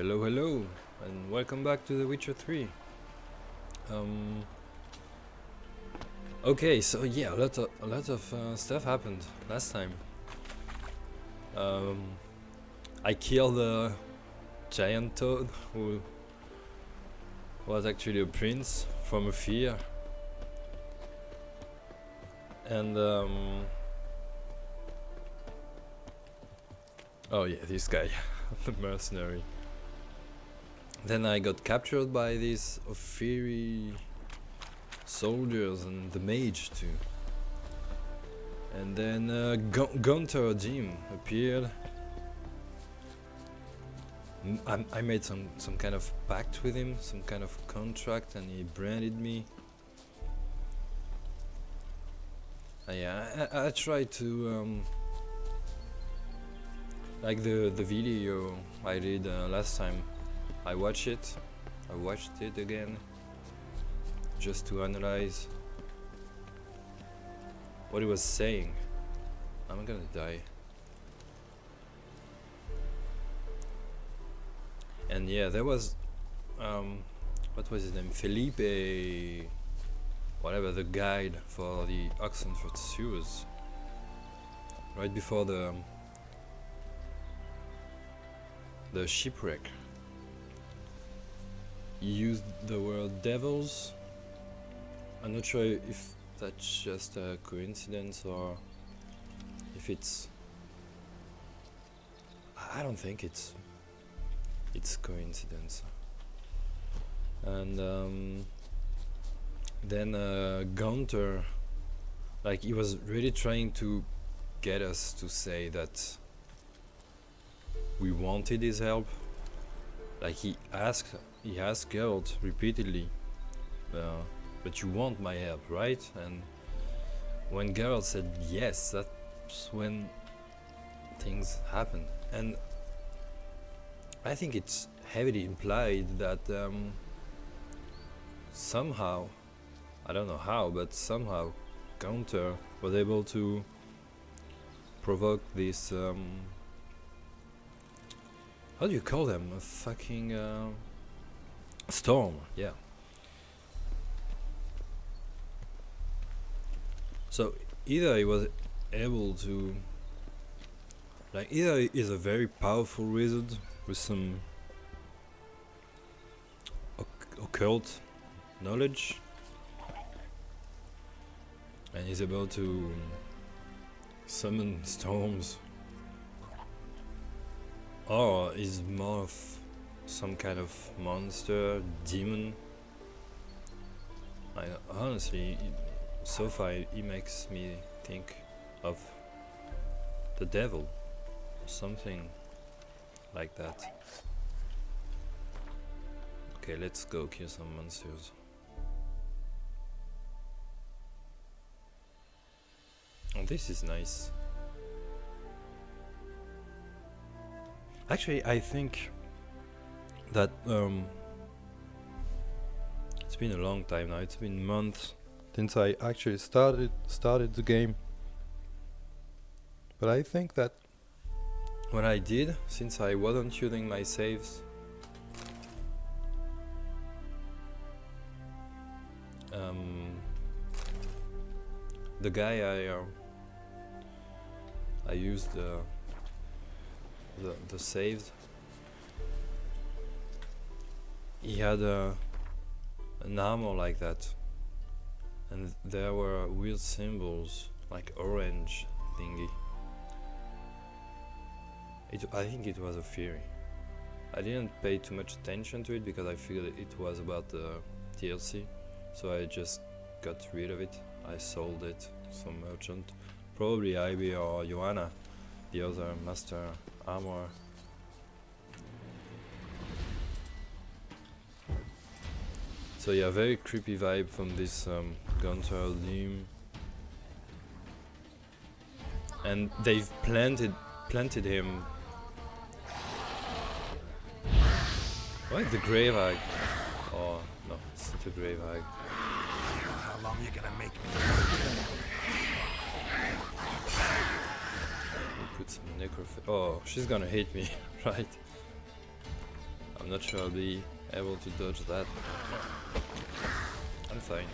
Hello, hello, and welcome back to The Witcher 3. Okay, so yeah, a lot of stuff happened last time. Um, I killed a giant toad who was actually a prince from a fear, and oh yeah, this guy, the mercenary. Then I got captured by these fiery soldiers and the mage too. And then Gunther Jim appeared. I made some kind of pact with him, some kind of contract, and he branded me. Yeah, I tried to like the video I did last time. I watched it again, just to analyze what he was saying. I'm gonna die. And yeah, there was what was his name? Felipe, whatever, the guide for the Oxenford sewers. Right before the shipwreck, he used the word devils. I'm not sure if that's just a coincidence or if it's... I don't think it's coincidence. And then Gunther, like, he was really trying to get us to say that we wanted his help. Like, he asked Geralt repeatedly, but you want my help, right? And when Geralt said yes, that's when things happened. And I think it's heavily implied that somehow, I don't know how, but somehow Gunther was able to provoke this how do you call them? A fucking storm, yeah. So either he was able to, like, either he is a very powerful wizard with some occult knowledge and he's able to summon storms, or is more of some kind of monster, demon. Honestly, so far he makes me think of the devil, or something like that. Okay, let's go kill some monsters. Oh, this is nice. Actually, I think that it's been a long time now. It's been months since I actually started the game. But I think that when I did, since I wasn't using my saves, the guy I used the saves, he had an armor like that, and there were weird symbols like orange thingy. I think it was a fairy. I didn't pay too much attention to it because I figured it was about the DLC, so I just got rid of it. I sold it to some merchant, probably Ivy or Joanna, the other master armor. So yeah, very creepy vibe from this Gunther Jim. And they've planted him. What? The grave hag? Oh no, it's not a grave hag. How long are you gonna make me? Put some necroph. Oh, she's gonna hate me, right? I'm not sure I'll be able to dodge that. I'm fine.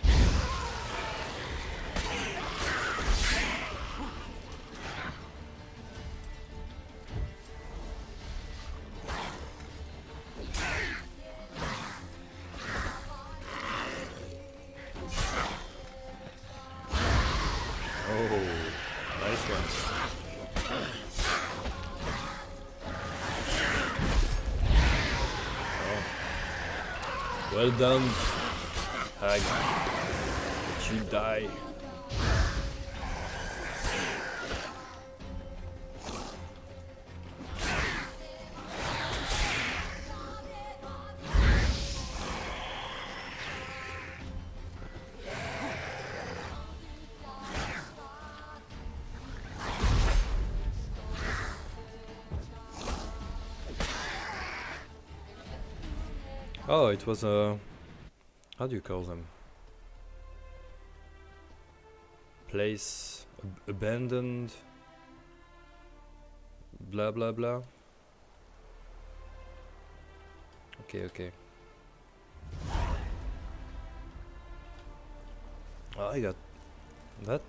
Oh, nice one. Oh. Well done, Hag. But you die. Oh, it was a... how do you call them? Place abandoned... blah blah blah. Okay, okay. Oh, I got that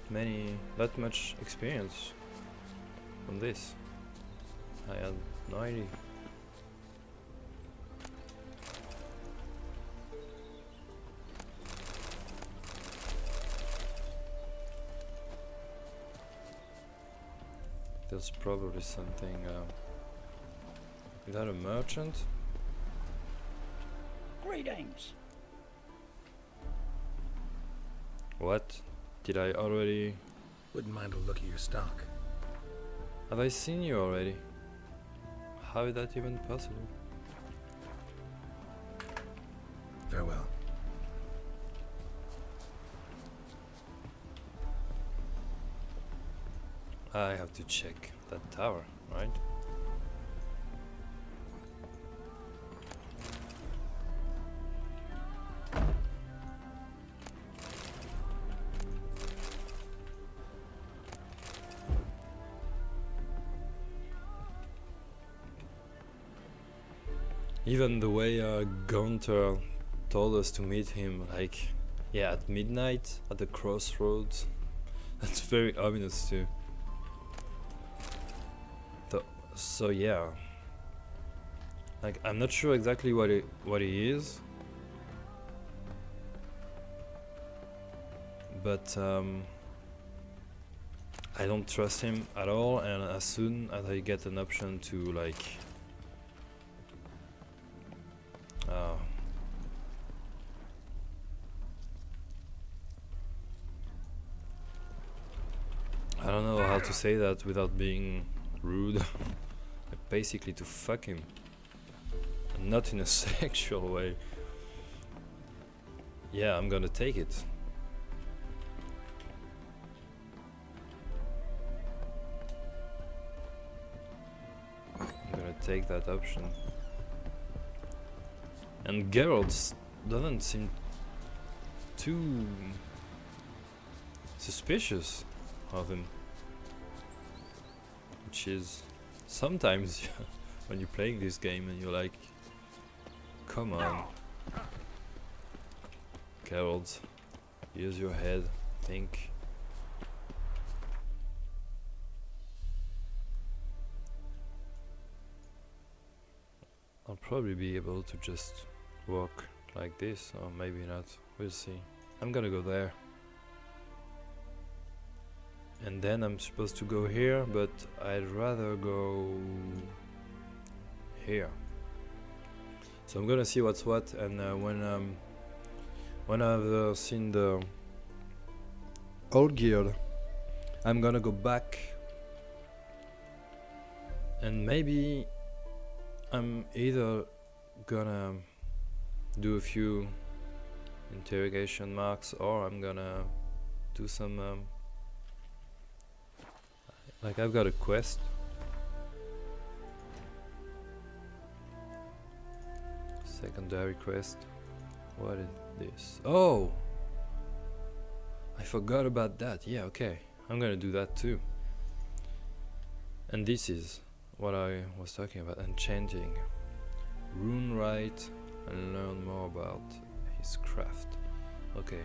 much experience from this. I had no idea. There's probably something. Is that a merchant? Greetings. What? Did I already... Wouldn't mind a look at your stock. have I seen you already? How is that even possible? Farewell. I have to check that tower, right? Even the way Gunther told us to meet him, like, yeah, at midnight at the crossroads, that's very ominous too. So yeah, like I'm not sure exactly what he is, but I don't trust him at all. And as soon as I get an option to like I don't know how to say that without being rude. Basically to fuck him, and not in a sexual way. Yeah, I'm gonna take it. I'm gonna take that option. And Geralt doesn't seem too suspicious of him, which is sometimes when you're playing this game and you're like, come on, Geralt, use your head, think. I'll probably be able to just walk like this, or maybe not, we'll see. I'm gonna go there. And then I'm supposed to go here, but I'd rather go here. So I'm gonna see what's what, and when I've seen the old guild, I'm gonna go back, and maybe I'm either gonna do a few interrogation marks, or I'm gonna do some like I've got a quest. Secondary quest. What is this? Oh! I forgot about that. Yeah, okay. I'm gonna do that too. And this is what I was talking about, enchanting. Runewright and learn more about his craft. Okay.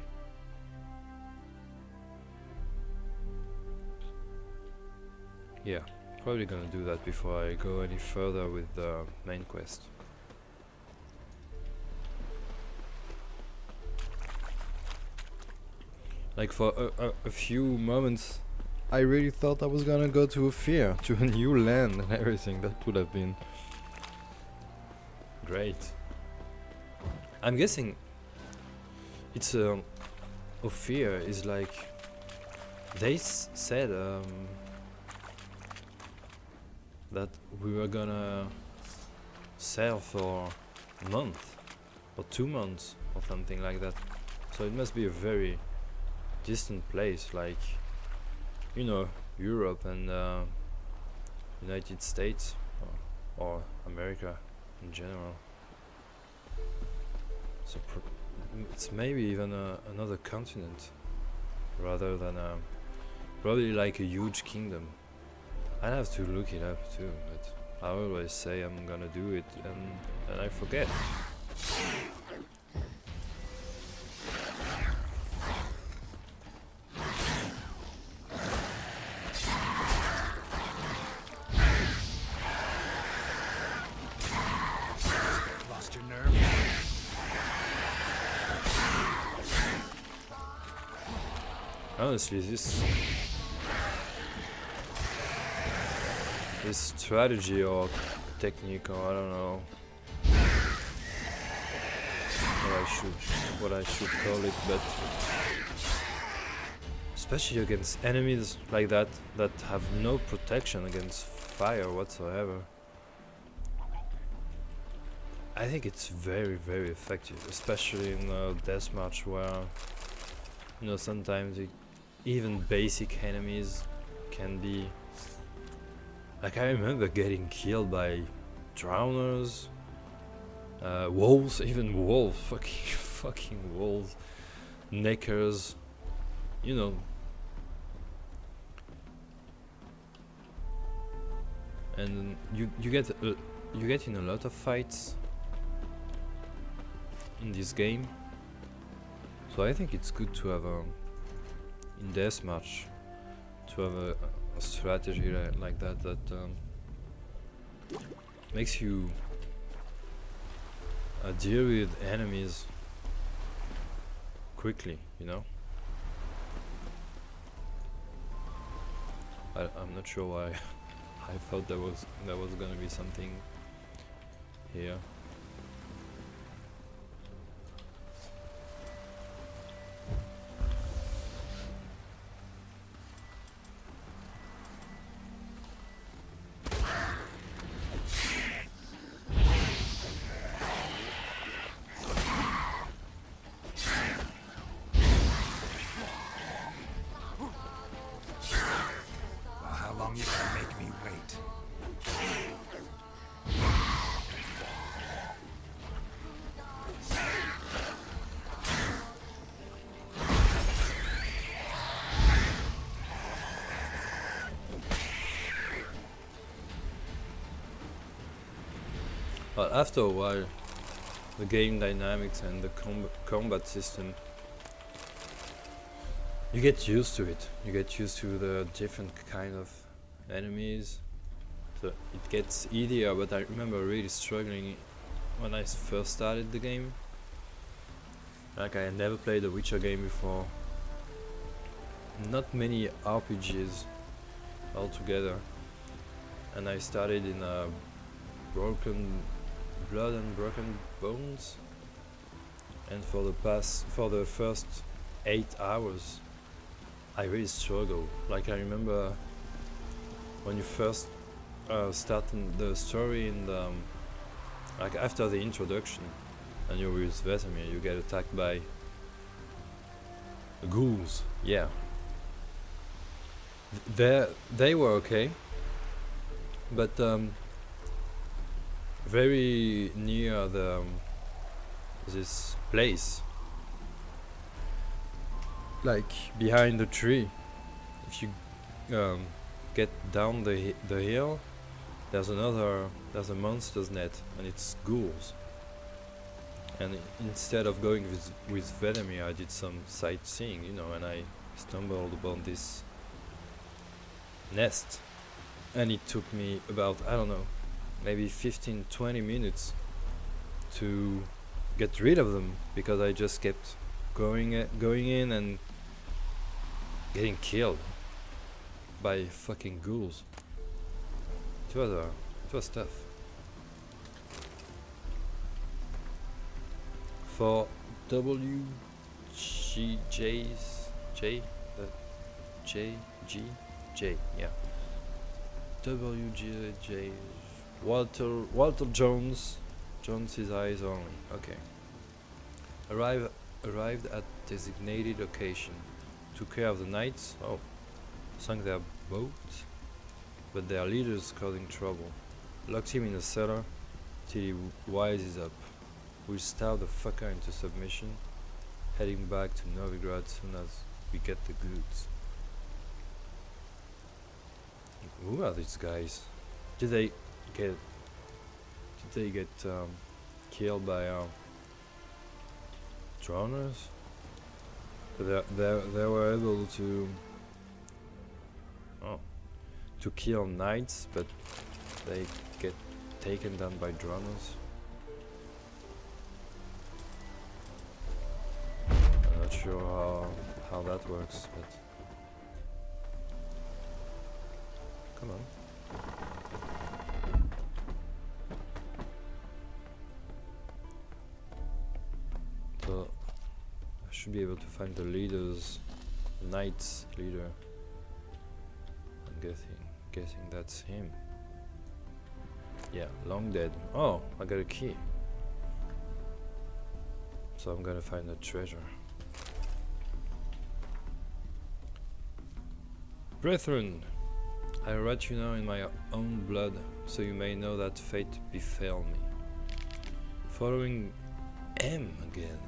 Yeah, probably gonna do that before I go any further with the main quest. Like for a few moments I really thought I was gonna go to Ophir, to a new land and everything. That would have been great. I'm guessing it's Ophir is like they said that we were gonna sail for a month or 2 months or something like that. So it must be a very distant place, like, you know, Europe and United States or America in general. So it's maybe even another continent rather than probably like a huge kingdom. I'd have to look it up too, but I always say I'm gonna do it and I forget. Lost your nerve? Honestly, this strategy or technique, or I don't know what I should call it, but especially against enemies like that have no protection against fire whatsoever, I think it's very, very effective, especially in deathmatch where, you know, sometimes even basic enemies can be like, I remember getting killed by drowners, wolves, even wolves, fucking wolves, neckers, you know. And you get in a lot of fights in this game, so I think it's good to have in deathmatch to have a strategy like that makes you deal with enemies quickly, you know. I'm not sure why I thought there was gonna be something here. Well, how long you gonna make me wait? But after a while, the game dynamics and the combat system, you get used to it. You get used to the different kind of enemies, so it gets easier. But I remember really struggling when I first started the game. Like, I had never played a Witcher game before, not many RPGs altogether, and I started in Broken Blood and Broken Bones, and for the first 8 hours I really struggled. Like, I remember when you first start in the story, and like after the introduction and you're with Vesemir, you get attacked by ghouls. Yeah, they were okay, but very near this place, like behind the tree, if you get down the hill, there's a monster's net, and it's ghouls. And instead of going with Venomir, I did some sightseeing, you know, and I stumbled upon this nest. And it took me about, I don't know, maybe 15-20 minutes to get rid of them, because I just kept going in and getting killed by fucking ghouls. It was tough. For yeah. WGJ Walter Jones's eyes only. Okay. Arrived at designated location. Took care of the knights. Oh. Sunk their boat. But their leader's causing trouble. Locked him in a cellar till he wises up. We'll starve the fucker into submission. Heading back to Novigrad soon as we get the goods. Who are these guys? Did they get killed by drowners? They were able to kill knights, but they get taken down by drowners. I'm not sure how that works, but come on. So I should be able to find the leader's knight's leader. I'm guessing that's him. Yeah, long dead. Oh, I got a key. So I'm gonna find the treasure. Brethren, I write you now in my own blood, so you may know that fate befell me. Following M again.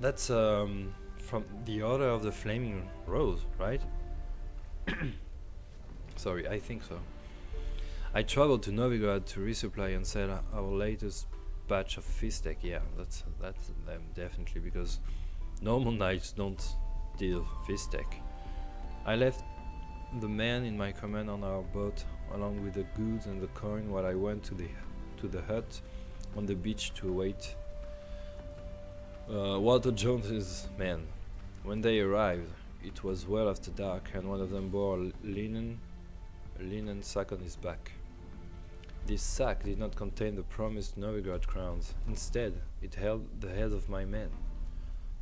That's from the Order of the Flaming Rose, right? Sorry, I think so. I traveled to Novigrad to resupply and sell our latest batch of Fistek. Yeah, that's them definitely, because normal knights don't deal Fistek. I left the men in my command on our boat along with the goods and the coin while I went to the hut on the beach to await Walter Jones's men. When they arrived, it was well after dark, and one of them bore a linen sack on his back. This sack did not contain the promised Novigrad crowns. Instead, it held the heads of my men.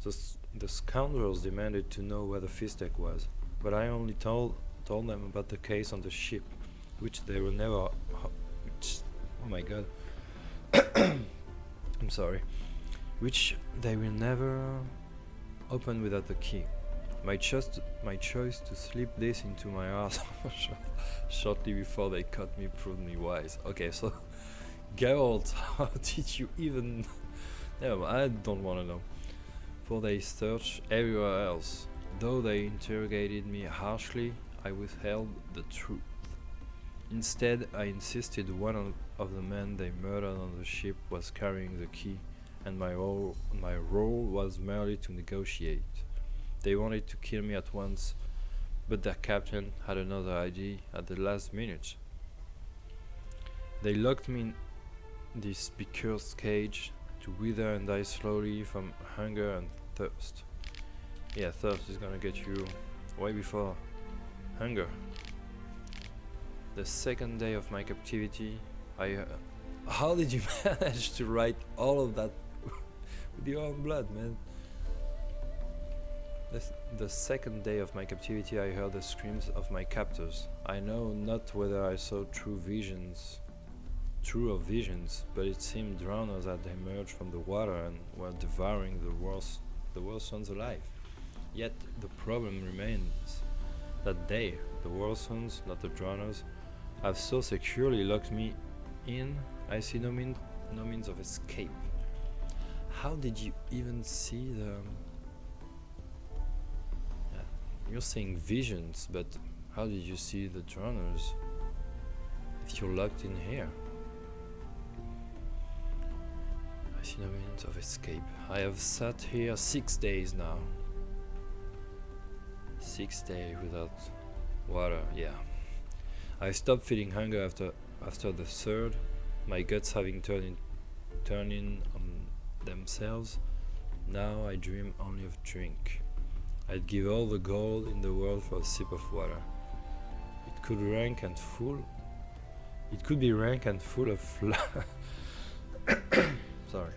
The scoundrels demanded to know where the Fistek was, but I only told them about the case on the ship, which they will never. Oh my god. I'm sorry. Which they will never open without the key. My choice to slip this into my ass shortly before they cut me proved me wise. Okay, so Geralt, how did you even? No, I don't want to know. For they searched everywhere else. Though they interrogated me harshly, I withheld the truth. Instead, I insisted one of the men they murdered on the ship was carrying the key, and my role was merely to negotiate. They wanted to kill me at once, but their captain had another idea at the last minute. They locked me in this becursed cage to wither and die slowly from hunger and thirst. Yeah, thirst is gonna get you way before hunger. The second day of my captivity, how did you manage to write all of that with your own blood, man? The second day of my captivity, I heard the screams of my captors. I know not whether I saw true of visions, but it seemed drowners had emerged from the water and were devouring the worst ones alive. Yet the problem remains that they, the worst ones, not the drowners, have so securely locked me in, I see no means of escape. How did you even see the... You're saying visions, but how did you see the drowners? You're locked in here. I see no means of escape. I have sat here 6 days now. 6 days without water, yeah. I stopped feeling hunger after the third, my guts having turning on themselves. Now I dream only of drink. I'd give all the gold in the world for a sip of water. It could be rank and full of sorry.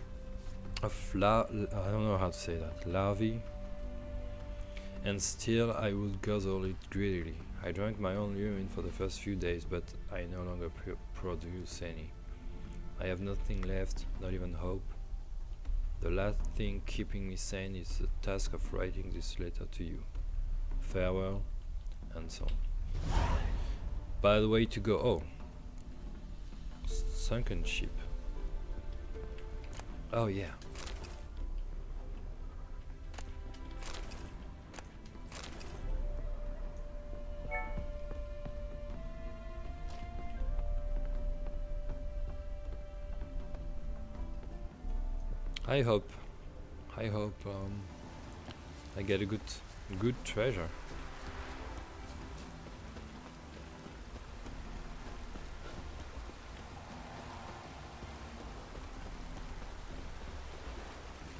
I don't know how to say that. Larvae. And still I would guzzle it greedily. I drank my own urine for the first few days, but I no longer produce any. I have nothing left, not even hope. The last thing keeping me sane is the task of writing this letter to you. Farewell, and so on. By the way to go. Oh. Sunken ship. Oh yeah. I hope I get a good treasure.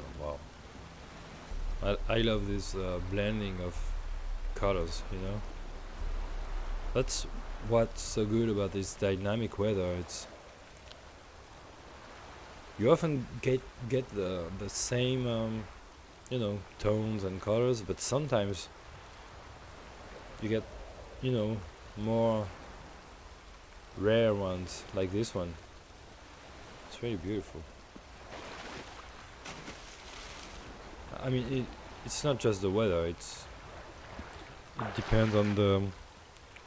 Oh, wow. I love this blending of colors, you know. That's what's so good about this dynamic weather. It's you often get the same you know, tones and colors, but sometimes you get, you know, more rare ones like this one. It's really beautiful. I mean, it's not just the weather, it depends on the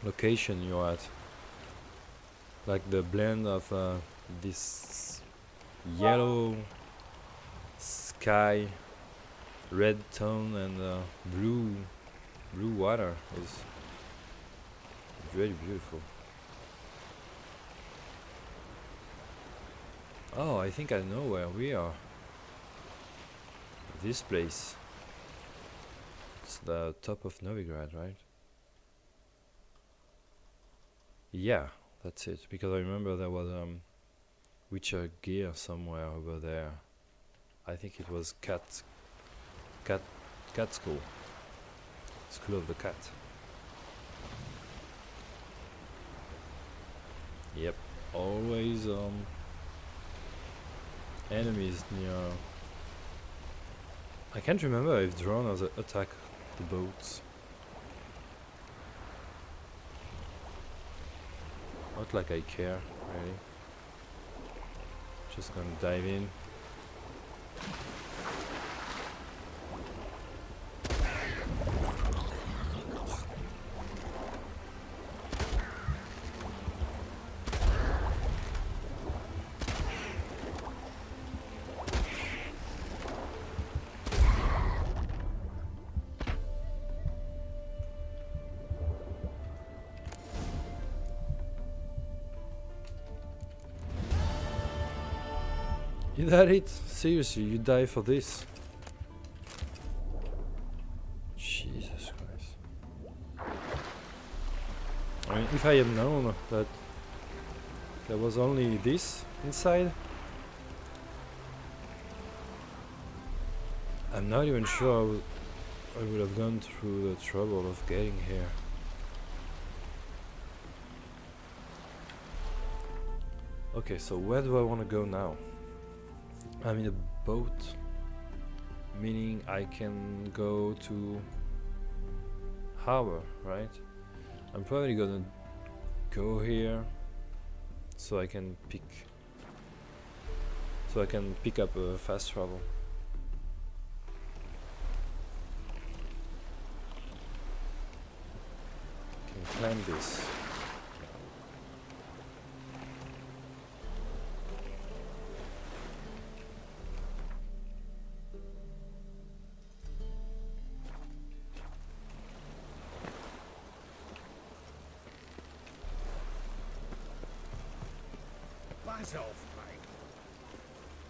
location you're at. Like the blend of this yellow sky, red tone, and blue water is really beautiful. Oh, I think I know where we are. This place. It's the top of Novigrad, right? Yeah, that's it. Because I remember there was Witcher gear somewhere over there. I think it was cat school. School of the cat. Yep. Always enemies near. I can't remember if drones attack the boats. Not like I care, really. Just gonna dive in. Is that it? Seriously, you die for this? Jesus Christ. I mean, if I had known that there was only this inside, I'm not even sure I would have gone through the trouble of getting here. Okay, so where do I want to go now? I'm in a boat, meaning I can go to harbor, right? I'm probably gonna go here so I can pick up a fast travel. Can climb this. Buzz off, mate.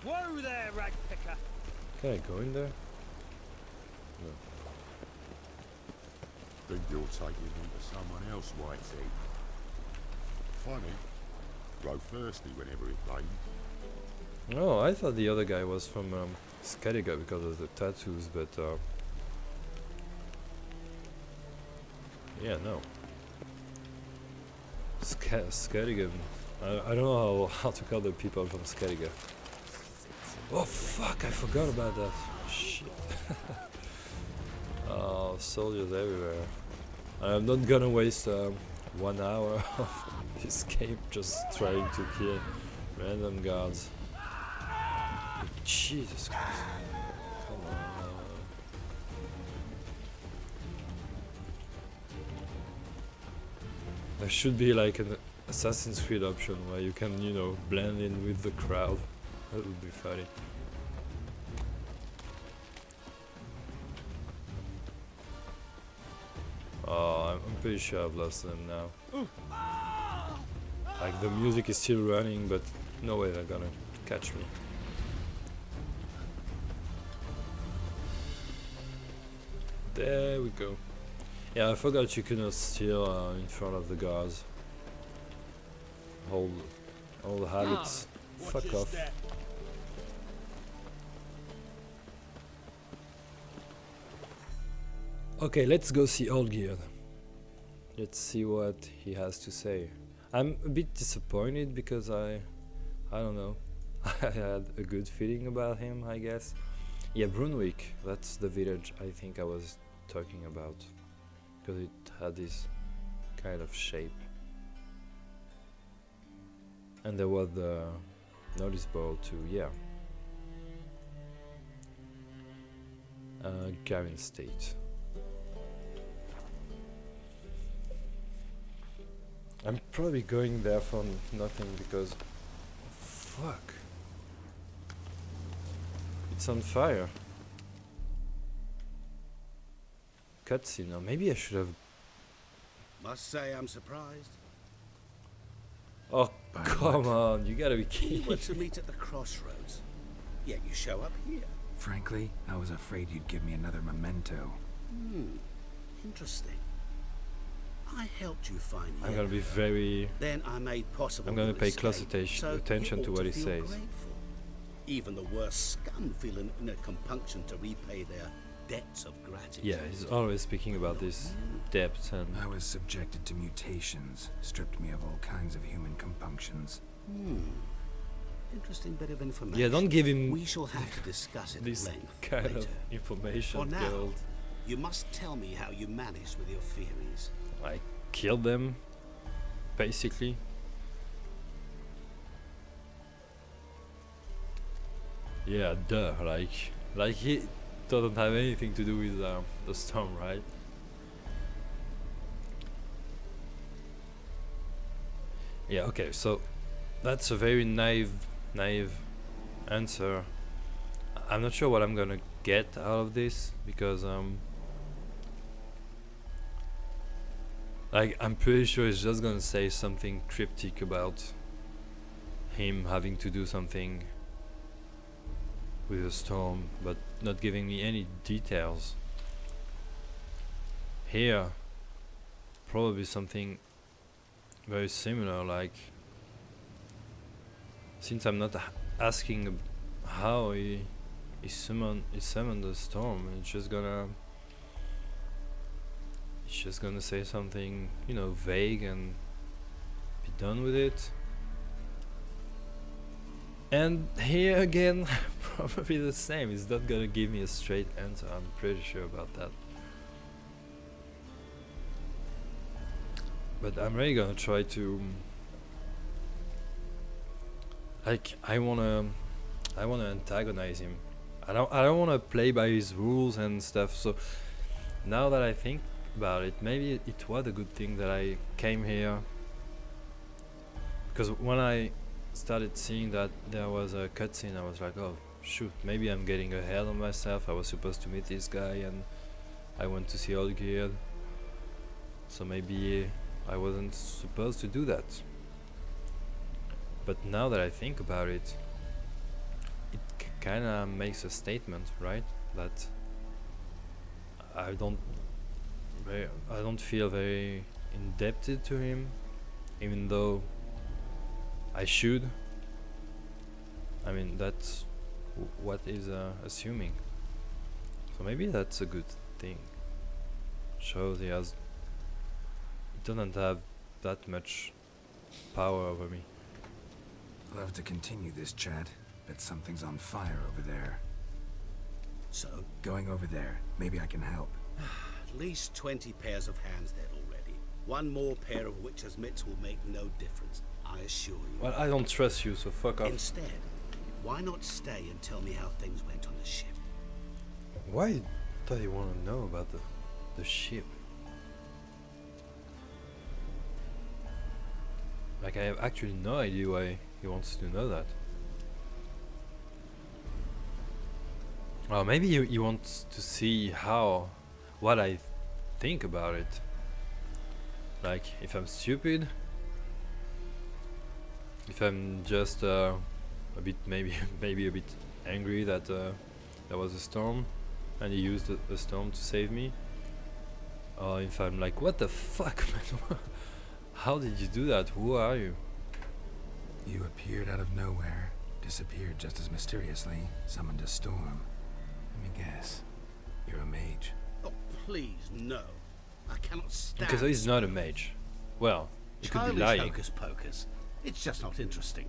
Whoa there, ragpicker! Can I go in there? No. Think you're taking him to someone else, Whitesy. Funny. Grow thirsty whenever it rains. Oh, I thought the other guy was from Skellige because of the tattoos, but yeah, no. Skellige. I don't know how to call the people from Skellige. Oh fuck! I forgot about that. Shit. Oh, soldiers everywhere. I'm not gonna waste 1 hour of this game just trying to kill random guards. Jesus Christ. Come on. There should be like an Assassin's Creed option where you can, you know, blend in with the crowd. That would be funny. Oh, I'm pretty sure I've lost them now. Like the music is still running, but no way they're gonna catch me. There we go. Yeah, I forgot you cannot steal in front of the guards. All the habits. Fuck off. Okay, let's go see Olgierd. Let's see what he has to say. I'm a bit disappointed because I don't know. I had a good feeling about him, I guess. Yeah, Brunwick, that's the village I think I was talking about. Because it had this kind of shape. And there was the notice board too, yeah. Gavin State. I'm probably going there for nothing because... Fuck. It's on fire. Cutscene, or maybe I should have... Must say I'm surprised. Oh, By come what? on, you gotta be We were kidding. to meet at the crossroads. Yet you show up here. Frankly, I was afraid you'd give me another memento. Interesting. I helped you find I'm gonna be Yennefer. very... Then I made possible I'm gonna your pay escape, close so attention you to ought what he feel says. Grateful. Even the worst scum feel an inner compunction to repay their debts of gratitude. Yeah, he's always speaking about this depth and... I was subjected to mutations, stripped me of all kinds of human compunctions. Interesting bit of information. Yeah, don't give him We shall have to discuss it this at length kind later. of information, For now, Geralt. you must tell me how you managed with your theories. I killed them, basically. Yeah, duh, like he doesn't have anything to do with the storm, right? Yeah, okay, so that's a very naive answer. I'm not sure what I'm gonna get out of this because like I'm pretty sure it's just gonna say something cryptic about him having to do something with a storm, but not giving me any details. Here, probably something very similar, like since I'm not asking how he summoned the storm, it's just gonna say something, you know, vague and be done with it. And here again, probably the same. It's not gonna give me a straight answer. I'm pretty sure about that. But I'm really gonna try to, like, I wanna antagonize him. I don't wanna play by his rules and stuff. So now that I think about it, maybe it was a good thing that I came here. Because when I started seeing that there was a cutscene, I was like, oh shoot, maybe I'm getting ahead of myself. I was supposed to meet this guy and I went to see Olgierd, so maybe I wasn't supposed to do that. But now that I think about it, it kind of makes a statement, right? That I don't feel very indebted to him, even though I should. I mean, that's what is assuming. So maybe that's a good thing. Shows he doesn't have that much power over me. Love to continue this chat, but something's on fire over there. So, Going over there, maybe I can help. at least 20 pairs of hands there already. One more pair of witcher's mitts will make no difference, I assure you. Well, I don't trust you, so fuck off. Instead, why not stay and tell me how things went on the ship? Why does he want to know about the ship? Like, I have actually no idea why he wants to know that. Well, maybe he wants to see what I think about it. Like, if I'm stupid, if I'm just a bit, maybe a bit angry that there was a storm and he used a storm to save me. Or if I'm like, what the fuck, man? How did you do that? Who are you? You appeared out of nowhere, disappeared just as mysteriously, summoned a storm. Let me guess. You're a mage. Oh, please, no. I cannot stand Because he's not a mage. Well, he could be childish lying. hocus pocus. It's just not interesting.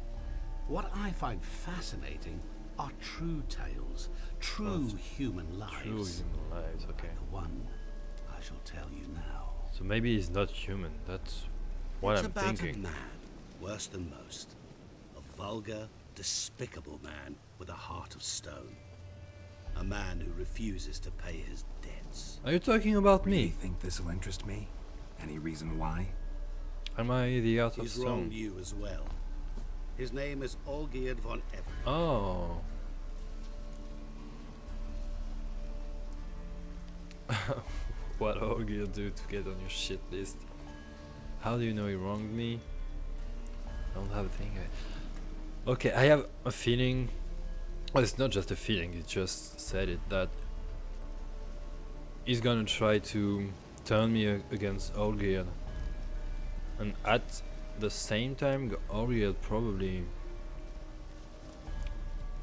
What I find fascinating are true tales, true human lives. True human lives, okay. Like the one I shall tell you now. So maybe he's not human. That's what It's I'm about thinking. a man, worse than most. A vulgar, despicable man with a heart of stone. A man who refuses to pay his debts. Are you talking about Really me? think this will interest me? Any reason why? Am I the Art of He's wronged Stone? you as well. His name is Olgierd von Everett. Oh. What are you gonna do to get on your shit list? How do you know he wronged me? I don't have a thing. Okay, I have a feeling. Well, it's not just a feeling, he just said it, that he's gonna try to turn me against Olgierd. And at the same time, Olgierd probably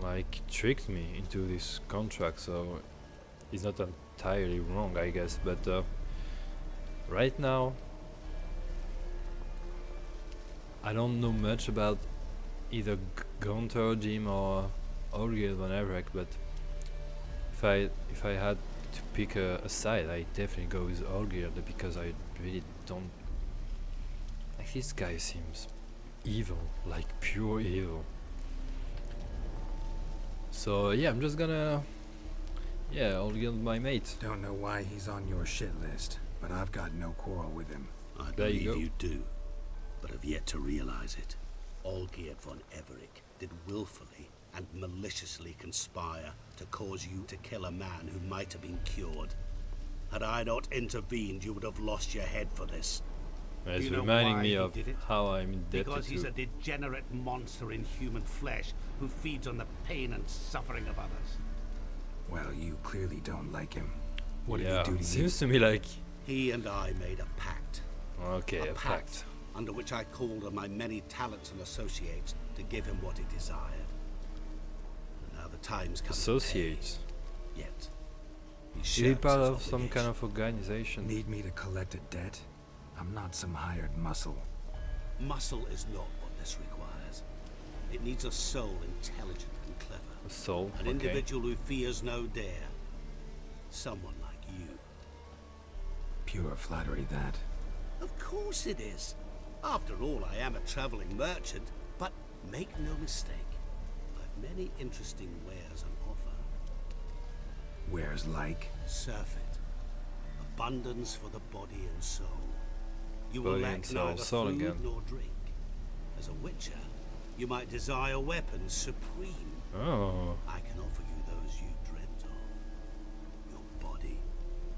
like tricked me into this contract, so he's not entirely wrong, I guess. But right now, I don't know much about either Gunther, Jim, or Olgierd von Everett, but if I had to pick a side, I definitely go with Olgierd, because I really don't. Like, this guy seems evil, like pure evil. So yeah, I'm just gonna, Olgierd, my mate. Don't know why he's on your shit list, but I've got no quarrel with him. I There you believe go. you do, but have yet to realize it. Olgierd von Everett did willfully and maliciously conspire to cause you to kill a man who might have been cured. Had I not intervened, you would have lost your head for this. It's You know reminding why me he of did it? how I'm indebted Because he's to. a degenerate monster in human flesh who feeds on the pain and suffering of others. Well, you clearly don't like him. What Yeah, did he do to you? seems to me like He and I made a pact. okay, a pact. Under which I called on my many talents and associates to give him what he desired. And now the time's come. to Associates. pay. Yet. He Is he shirks part his of some kind obligation. of organization? Need me to collect a debt? I'm not some hired muscle. Muscle is not what this requires. It needs a soul intelligent and clever. A soul? An Okay. individual who fears no dare. Someone like you. Pure flattery, that. Of course it is. After all, I am a traveling merchant. But make no mistake, I've many interesting wares on offer. Wares like? Surfeit. Abundance for the body and soul. You will Body lack and soul, neither soul food again. nor drink. As a witcher, you might desire weapons supreme. Oh, I can offer you those you dreamt of. Your body,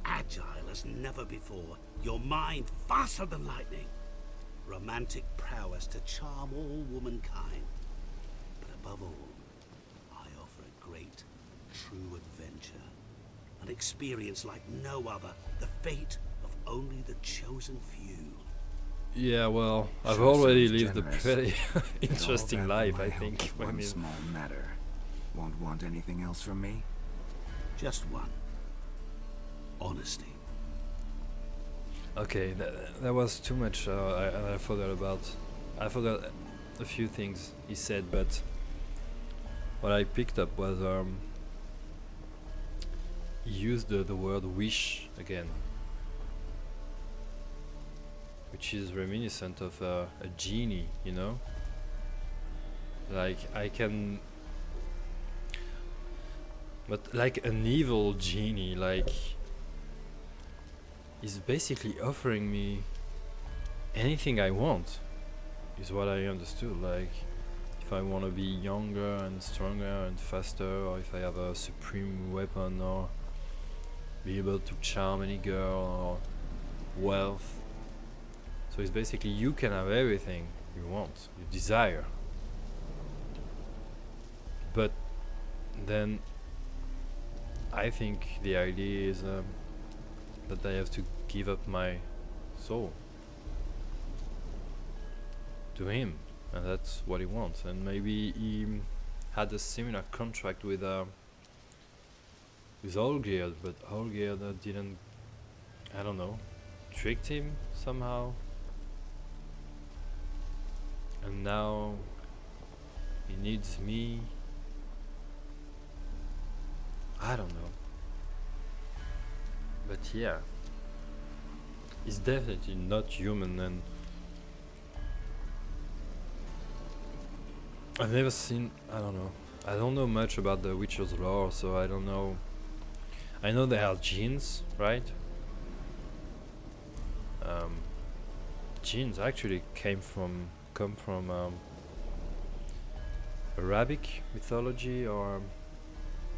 agile as never before. Your mind, faster than lightning. Romantic prowess to charm all womankind. above all, I offer a great, true adventure. An experience like no other, the fate of only the chosen few. Yeah, well, I've Sure already sounds lived a generous. pretty And all interesting that for life, my I help think. with I one mean, small matter. Won't want anything else from me? Just one. Honesty. okay, that was too much. I forgot about. I forgot a few things he said, but what I picked up was he used the word wish again, which is reminiscent of a genie, you know? Like, I can. But like an evil genie, like. He's basically offering me anything I want, is what I understood. Like, if I want to be younger and stronger and faster, or if I have a supreme weapon, or be able to charm any girl, or wealth. So it's basically you can have everything you want, you desire. But then I think the idea is that I have to give up my soul to him, and that's what he wants. And maybe he had a similar contract with Olgierd, but Olgierd didn't, I don't know, tricked him somehow. And now he needs me. I don't know. But yeah, he's definitely not human, and I've never seen, I don't know. I don't know much about the Witcher's lore, so I don't know. I know there are genes, right? Genes actually come from Arabic mythology, or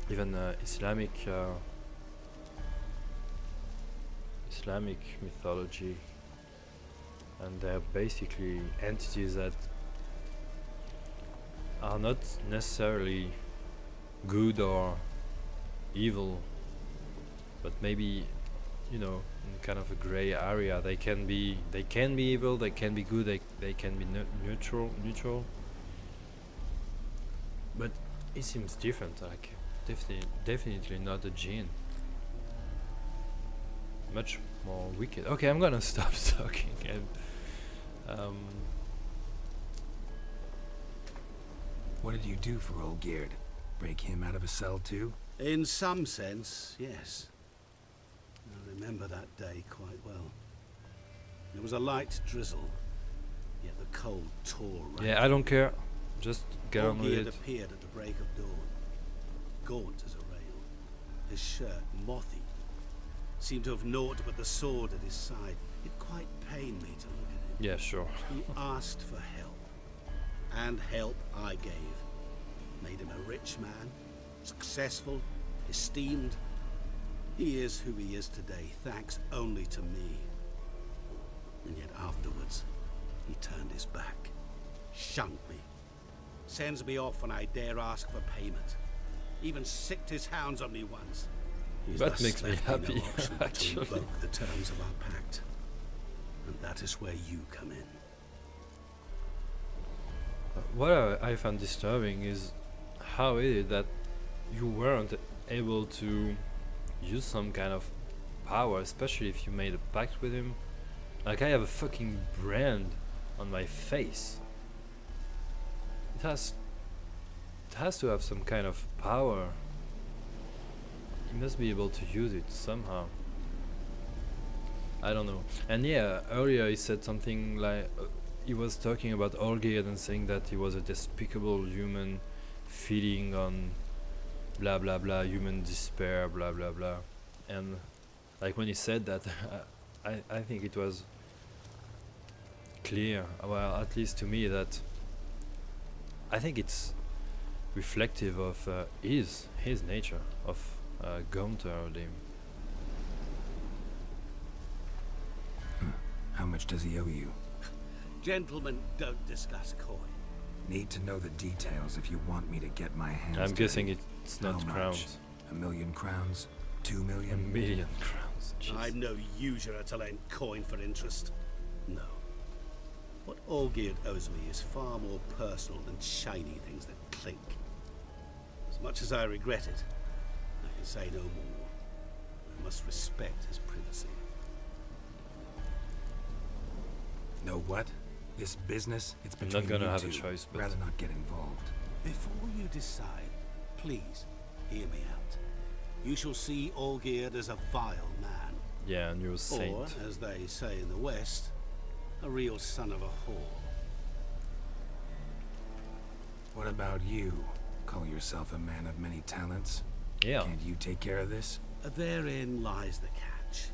even Islamic mythology, and they're basically entities that are not necessarily good or evil, but maybe, you know, in kind of a gray area. They can be evil, they can be good, they can be neutral. But it seems different, like definitely not a jinn. Much more wicked. Okay, I'm gonna stop talking and What did you do for Olgierd? Break him out of a cell too? In some sense, yes. I remember that day quite well. There was a light drizzle, yet the cold tore right. yeah, I don't care. Just get on with Olgierd it. appeared at the break of dawn, gaunt as a rail, his shirt mothy. Seemed to have naught but the sword at his side. It quite pained me to look at him. Yeah, sure. He asked for help, and help I gave. Made him a rich man, successful, esteemed. He is who he is today, thanks only to me. And yet afterwards, he turned his back, shunned me, sends me off when I dare ask for payment. Even sicked his hounds on me once. He's That thus makes me left happy, no option but to actually. invoke the terms of our pact. And that is where you come in. What I found disturbing is how is it that you weren't able to use some kind of power, especially if you made a pact with him. Like, I have a fucking brand on my face. It has to have some kind of power. You must be able to use it somehow. I don't know. And yeah, earlier he said something like he was talking about Olgierd and saying that he was a despicable human feeding on blah blah blah, human despair, blah blah blah. And like when he said that, I think it was clear, well, at least to me, that I think it's reflective of his nature, of Gunther Olim. How much does he owe you? Gentlemen don't discuss coin. Need to know the details if you want me to get my hands I'm guessing dirty. it's How not much? crowns. 1,000,000 crowns? 2 A million? million crowns. Jeez. I'm no usurer to lend coin for interest. No. What Olgierd owes me is far more personal than shiny things that clink. As much as I regret it, I can say no more. I must respect his privacy. Know what? This business, it's I'm between not gonna you have a two. choice, but Rather not get involved. Before you decide, please hear me out. You shall see Olgierd as a vile man, yeah, and you're a or, saint. as they say in the West, a real son of a whore. What about you? Call yourself a man of many talents? Yeah. Can't you take care of this? Therein lies the catch.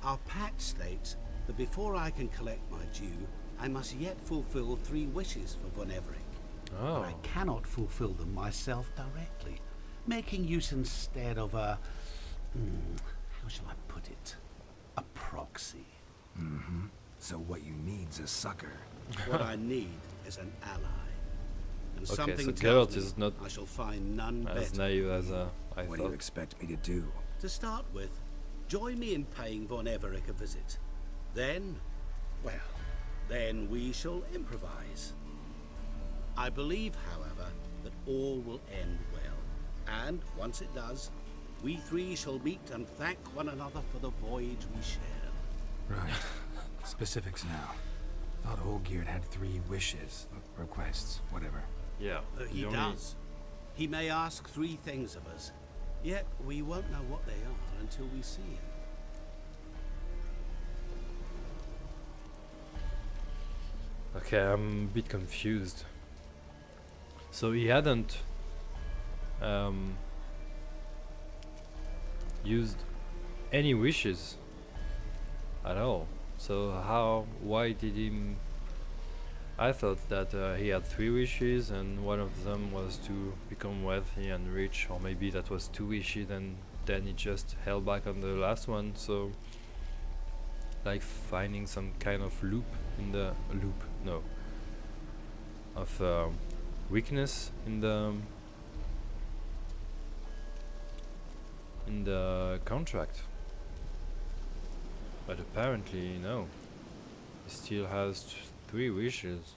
Our pact states that before I can collect my due, I must yet fulfill 3 wishes for Von Everec. Oh. But I cannot fulfill them myself directly, making use instead of a... how shall I put it? A proxy. Mm-hmm. So what you need's a sucker. What I need is an ally. And Okay, something so tells Geralt me is not I shall find none as better. naive as I What do you thought. expect me to do? To start with, join me in paying Von Everec a visit. Then, well, then we shall improvise. I believe, however, that all will end well. And once it does, we 3 shall meet and thank one another for the voyage we shared. Right. Specifics now. Thought Olgierd had 3 wishes, requests, whatever. Yeah. He the only- does. He may ask 3 things of us, yet we won't know what they are until we see him. Okay, I'm a bit confused. So he hadn't used any wishes at all. So why did he... I thought that he had 3 wishes and one of them was to become wealthy and rich, or maybe that was 2 wishes and then he just held back on the last one. So like finding some kind of loop in the of weakness in the contract. But apparently no, he still has 3 wishes.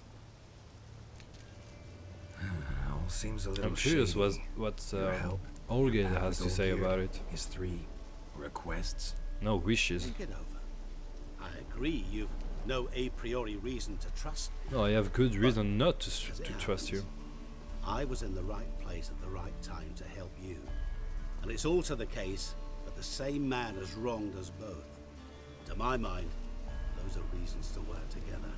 All seems a little I'm curious shady. what Your help, Olgierd your has to pact say with about Olgierd, it. his 3 requests. No wishes. Think it over. I agree you've no a priori reason to trust me. No, I have good reason not to As it to trust you. happens, I was in the right place at the right time to help you. And it's also the case that the same man has wronged us both. To my mind, those are reasons to work together.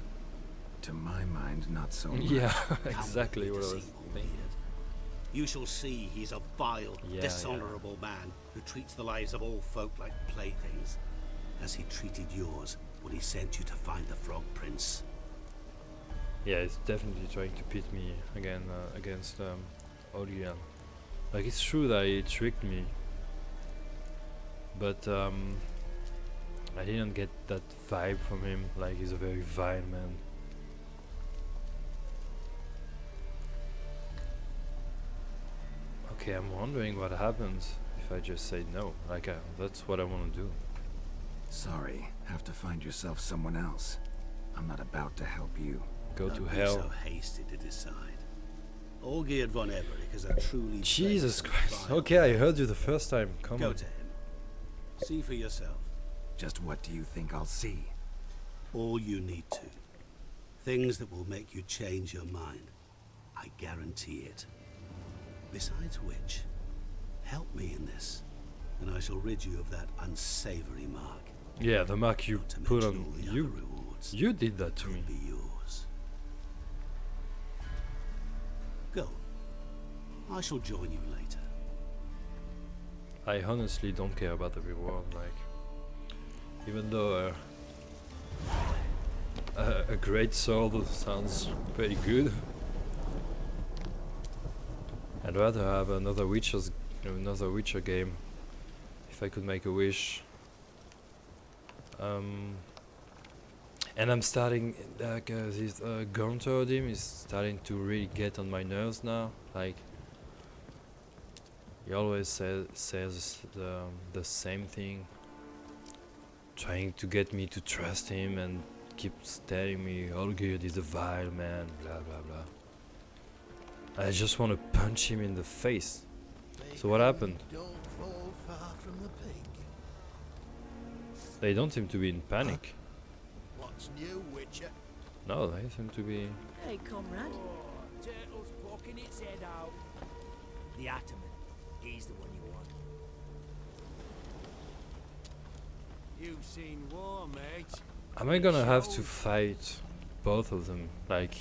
To my mind, not so much. Yeah, Come with exactly me what to I see was Olgierd. thinking. You shall see he's a vile, Yeah, dishonorable man who treats the lives of all folk like playthings, as he treated yours when he sent you to find the Frog Prince. Yeah, it's definitely trying to pit me again against Olgierd. Like, it's true that he tricked me, but I didn't get that vibe from him. Like, he's a very vile man. Okay, I'm wondering what happens if I just say no. Like, that's what I want to do. Sorry, have to find yourself someone else. I'm not about to help you. Go Don't to be hell. so hasty to decide. Olgierd von Everec is a truly Jesus blameless and Christ. vile Okay, I man. heard you the first time. Come Go on. to him. See for yourself. Just what do you think I'll see? All you need to. Things that will make you change your mind. I guarantee it. Besides which, help me in this, and I shall rid you of that unsavory mark. Yeah, the mark you Not to put mention on all the other you. rewards. You did that to Will me. be yours. Go. I shall join you later. I honestly don't care about the reward. Like, even though a great sword sounds pretty good, I'd rather have another Witcher game. If I could make a wish. And I'm starting, like, this Gonto Dim is starting to really get on my nerves now. Like, he always says the same thing, trying to get me to trust him and keeps telling me Olgierd is a vile man, blah blah blah. I just want to punch him in the face. So what happened? Don't fall far from the pig. They don't seem to be in panic. What's new, Witcher? No, they seem to be... Hey, comrade. Turtle's poking its head out. The Ataman. He's the one you want. You've seen war, mate. Am I gonna have to fight both of them? Like...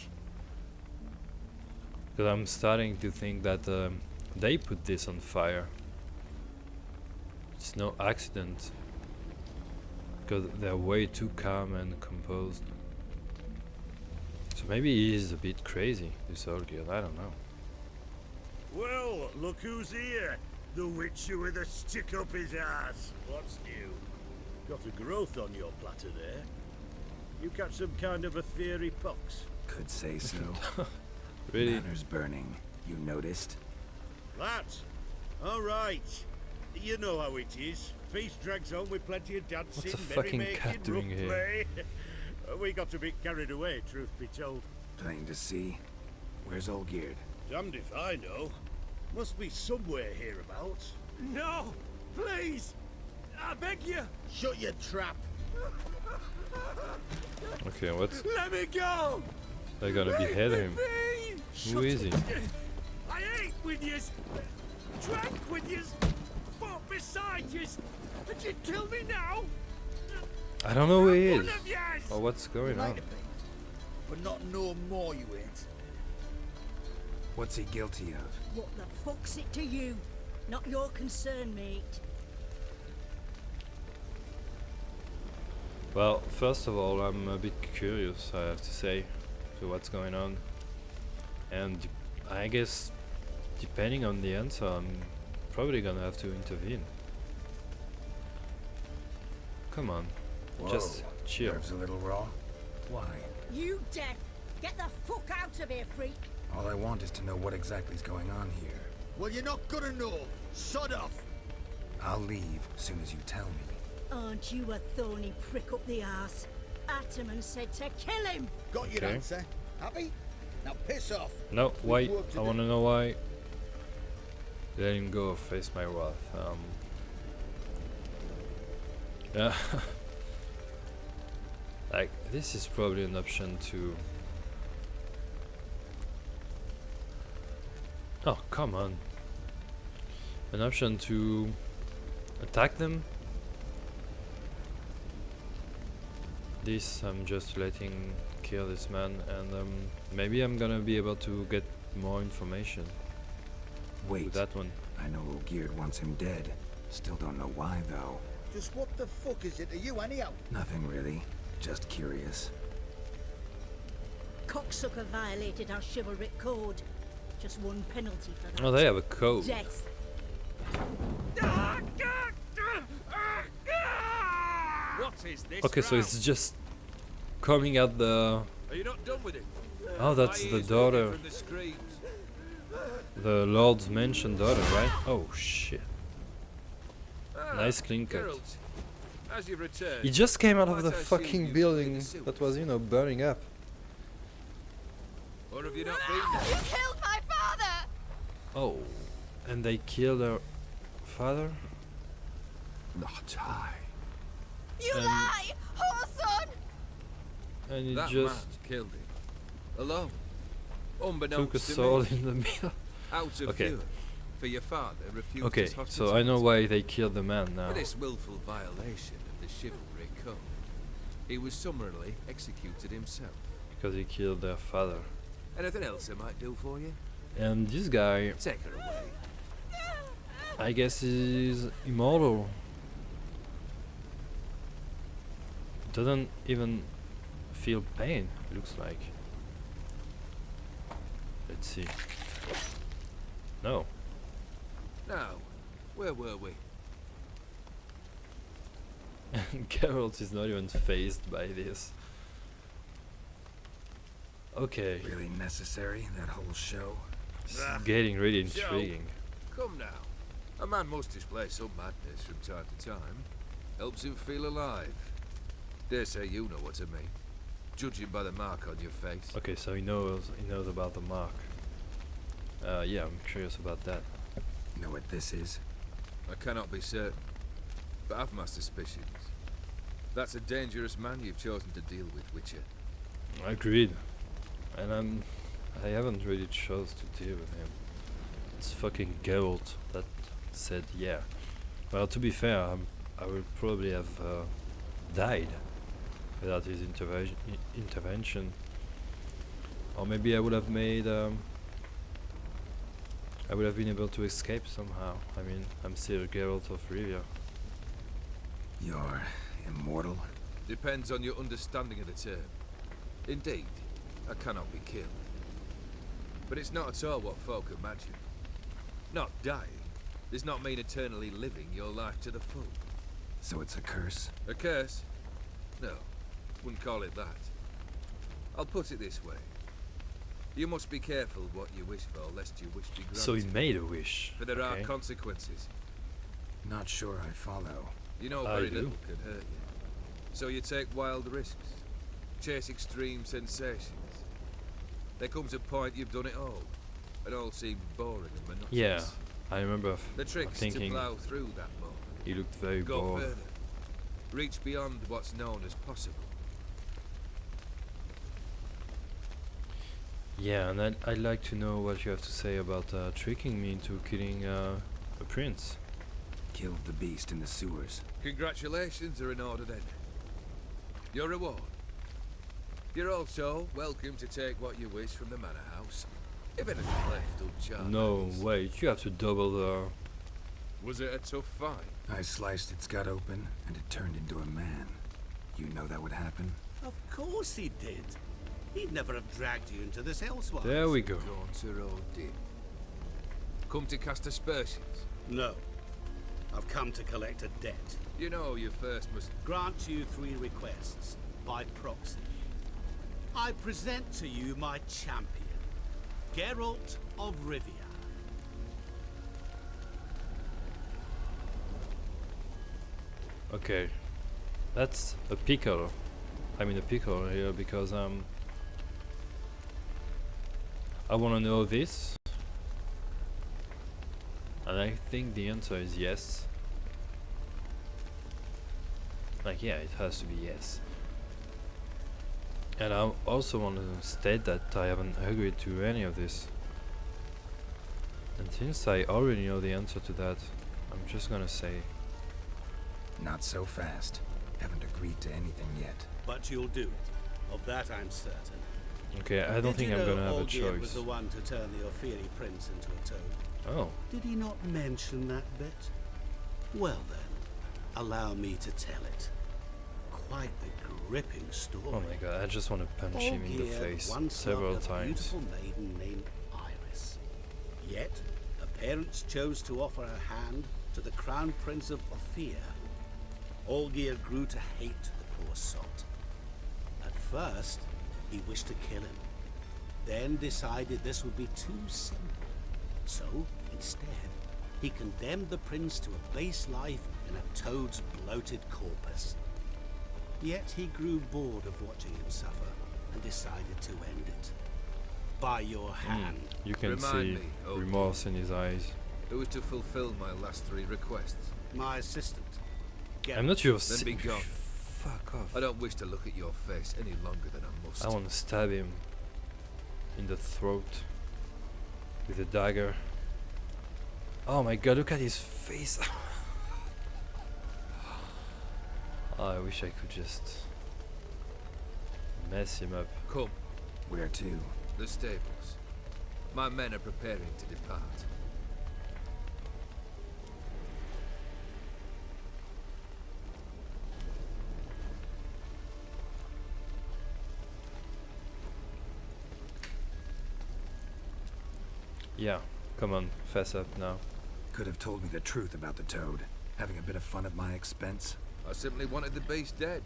Because I'm starting to think that they put this on fire. It's no accident. Because they're way too calm and composed. So maybe he is a bit crazy, this Olgierd, I don't know. Well, look who's here. The Witcher with a stick up his ass. What's new? Got a growth on your platter there. You catch some kind of a theory pox? Could say so. Really? Manor's burning. You noticed? That? All right. You know how it is. Feast drags on with plenty of dancing, What's a fucking cat merrymaking, doing rough here? play. We got a bit carried away, truth be told. Plain to see. Where's Olgierd? Damned if I know. Must be somewhere hereabouts. No! Please! I beg you! Shut your trap. Okay, what's... Let me go! They're gonna behead him. Who is he? I ate with yous! Drank with yous! Fought beside yous! And you kill me now? I don't know who he One is. of yous! Or what's going Might on. have been, but not no more you ain't. What's he guilty of? What the fuck's it to you? Not your concern, mate. Well, first of all, I'm a bit curious, I have to say, to what's going on. And I guess, depending on the answer, I'm probably gonna have to intervene. Come on, just chill. Nerves a little raw. Why? You deaf! Get the fuck out of here, freak! All I want is to know what exactly is going on here. Well, you're not gonna know. Sod off. I'll leave as soon as you tell me. Aren't you a thorny prick up the arse? Ataman said to kill him! Got your Okay. answer. Happy? Now piss off. No, why? work to I do. wanna know why. Let him go, face my wrath. Yeah. Like, this is probably an option to... Oh, come on. An option to attack them. This, I'm just letting kill this man, and maybe I'm gonna be able to get more information Wait, with that one. I know Olgierd wants him dead. Still don't know why, though. Just what the fuck is it to you anyhow? Nothing really. Just curious. Cocksucker violated our chivalric code. Just one penalty for that. Oh, they have a code. Death. What is this? Okay, so row? it's just coming out the... Are you not done with it? Oh, that's the daughter. From the screams. The Lord's Mansion daughter, right? Oh, shit. Nice clean cut. Geralt, as you return, He just came out of Might the I assume fucking you've building played the silk? that was, you know, burning up. or have you not been there? You killed my father! Oh. And they killed her father? Not I. You And- lie! Whoreson! And he That just man killed him. Alone. took a Unbeknownst to sword me. in the middle. Out of Okay. fury. For your father refused Okay, his so I know hospitality. why they killed the man now. For this willful violation of the chivalry code, he was summarily executed himself. Because he killed their father. Anything else I might do for you? And this guy, Take her away. I guess he's immortal. Doesn't even feel pain, looks like. Let's see. No. Now, where were we? Geralt is not even phased by this. Okay, Really necessary, that whole show? it's Ah, getting really so- intriguing. Come now. A man must display some madness from time to time. Helps him feel alive. Dare say you know what I mean. Judging by the mark on your face. Okay, so he knows about the mark. Yeah, I'm curious about that. Know what this is? I cannot be certain, but I've my suspicions. That's a dangerous man you've chosen to deal with, Witcher. Agreed. And I haven't really chose to deal with him. It's fucking Geralt that said yeah. Well, to be fair, I would probably have died without his intervention. Or maybe I would have made I would have been able to escape somehow. I mean, I'm still Geralt of Rivia. You're immortal? Depends on your understanding of the term. Indeed, I cannot be killed. But it's not at all what folk imagine. Not dying does not mean eternally living your life to the full. So it's a curse? A curse? No, wouldn't call it that. I'll put it this way. You must be careful what you wish for, lest your wish be granted. So he made a wish. For there are okay. consequences. Not sure I follow. You know I very do. little can hurt you. So you take wild risks. Chase extreme sensations. There comes a point you've done it all. It all seems boring and monotonous. Yeah, I remember The trick's to thinking plough through that moment. he looked very Go bored. further. Reach beyond what's known as possible. Yeah, and I'd like to know what you have to say about tricking me into killing a prince. Killed the beast in the sewers. Congratulations are in order then. Your reward. You're also welcome to take what you wish from the manor house. If anything left uncharted. No, wait, you have to double the... Was it a tough fight? I sliced its gut open, and it turned into a man. You know that would happen? Of course he did. He'd never have dragged you into this elsewise. There we go. Gaunter O'Din. Come to cast aspersions. No. I've come to collect a debt. You know you first must... Grant you 3 requests, by proxy. I present to you my champion, Geralt of Rivia. Okay. That's a pickle. I mean a pickle here because I wanna know this. And I think the answer is yes. Like yeah, it has to be yes. And I also want to state that I haven't agreed to any of this. And since I already know the answer to that, I'm just gonna say Not so fast. Haven't agreed to anything yet. But you'll do it. Of that I'm certain. okay, I don't Did think you I'm know gonna have a Olgierd was choice. the one to turn the Ophiri prince into a toad? Oh, Did he not mention that bit? Well then, allow me to tell it. Quite the gripping story. oh my god, I just want to punch him in the Olgierd face once several loved a times. beautiful maiden named Iris. Yet, her parents chose to offer her hand to the crown prince of Ophir. Olgierd grew to hate the poor sot. At first, he wished to kill him. Then decided this would be too simple. So, instead, he condemned the prince to a base life in a toad's bloated corpus. Yet he grew bored of watching him suffer and decided to end it. By your hand. You can Remind see me, oh, remorse in his eyes. Who was to fulfill my last 3 requests? My assistant. I'm not your Then be gone. Fuck off. I don't wish to look at your face any longer than I must. I want to stab him in the throat with a dagger. Oh my god, look at his face. Oh, I wish I could just mess him up. Come, Where to? the stables. My men are preparing to depart. Yeah, come on, fess up now. Could have told me the truth about the toad. Having a bit of fun at my expense. I simply wanted the beast dead.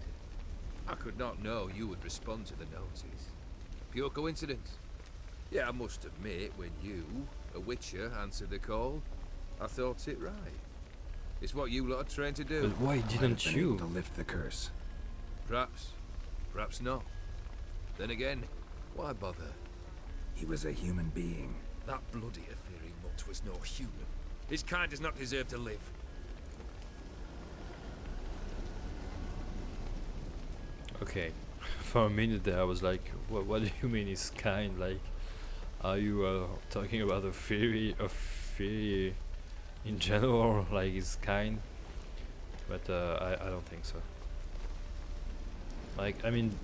I could not know you would respond to the notice. Pure coincidence. Yeah, I must admit, when you, a witcher, answered the call, I thought it right. It's what you lot are trained to do. But why Might have didn't been able you? to lift the curse. Perhaps. Perhaps not. Then again, why bother? He was a human being. That bloody Aetheri mutt was no human. His kind does not deserve to live. Okay. For a minute there, I was like, what do you mean he's kind? Like, are you talking about a theory in general, like he's kind? But I don't think so. Like, I mean,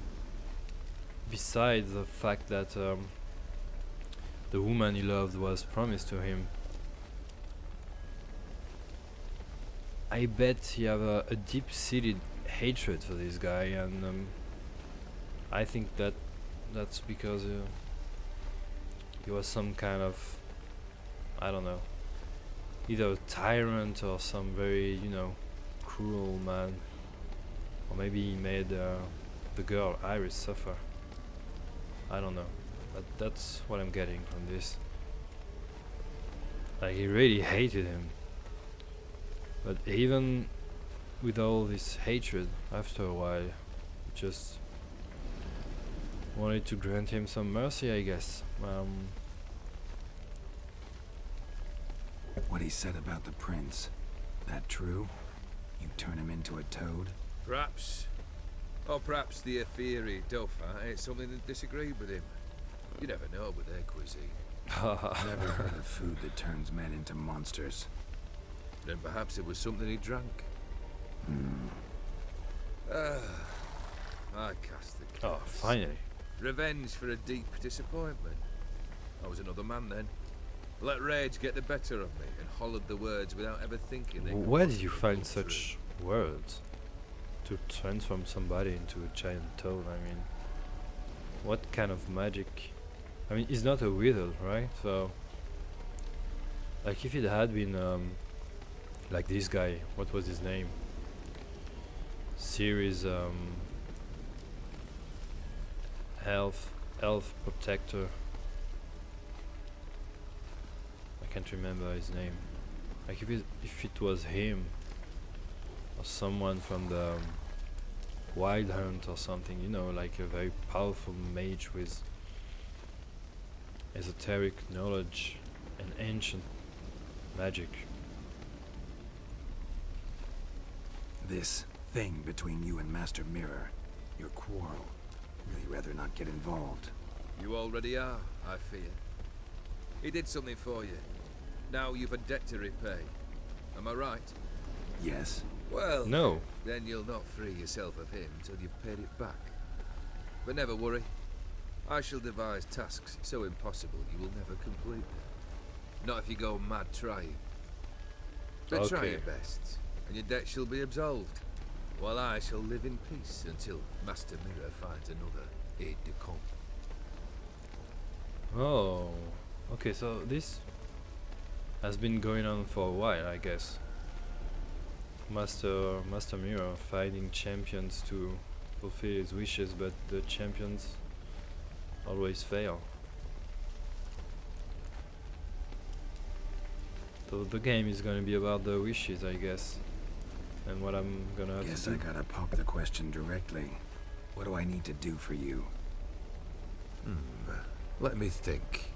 besides the fact that the woman he loved was promised to him, I bet he have a deep-seated hatred for this guy, and I think that's because he was some kind of, I don't know, either a tyrant or some very, cruel man, or maybe he made the girl Iris suffer. I don't know, but that's what I'm getting from this. Like, he really hated him. But even with all this hatred, after a while, he just wanted to grant him some mercy, I guess. What he said about the prince, that true? You turn him into a toad? Perhaps. Or perhaps the Aetheri Dauphin ate something that disagreed with him. You never know with their cuisine. Never heard of food that turns men into monsters. Then perhaps it was something he drank. I cast the curse. Oh, finally. Revenge for a deep disappointment. I was another man then. Let rage get the better of me and hollered the words without ever thinking they could Where did you possibly find come such words to transform somebody into a giant toad? I mean, what kind of magic? I mean, he's not a wizard, right? So, like, if it had been like this guy, what was his name? Series elf protector. I can't remember his name. Like, if it was him or someone from the Wild Hunt or something, like a very powerful mage with esoteric knowledge and ancient magic. This thing between you and Master Mirror, your quarrel, really rather not get involved. You already are, I fear. He did something for you. Now you've a debt to repay. Am I right? Yes. Well, No. then you'll not free yourself of him till you've paid it back. But never worry. I shall devise tasks so impossible you will never complete them. Not if you go mad trying. But try Okay. your best, and your debt shall be absolved, while I shall live in peace until Master Mirror finds another aide-de-camp. Oh, okay. So this has been going on for a while, I guess. Master Mirror finding champions to fulfill his wishes, but the champions always fail. So the game is gonna be about the wishes, I guess, and what I'm gonna have Guess to I do. gotta pop the question directly. What do I need to do for you? Let me think.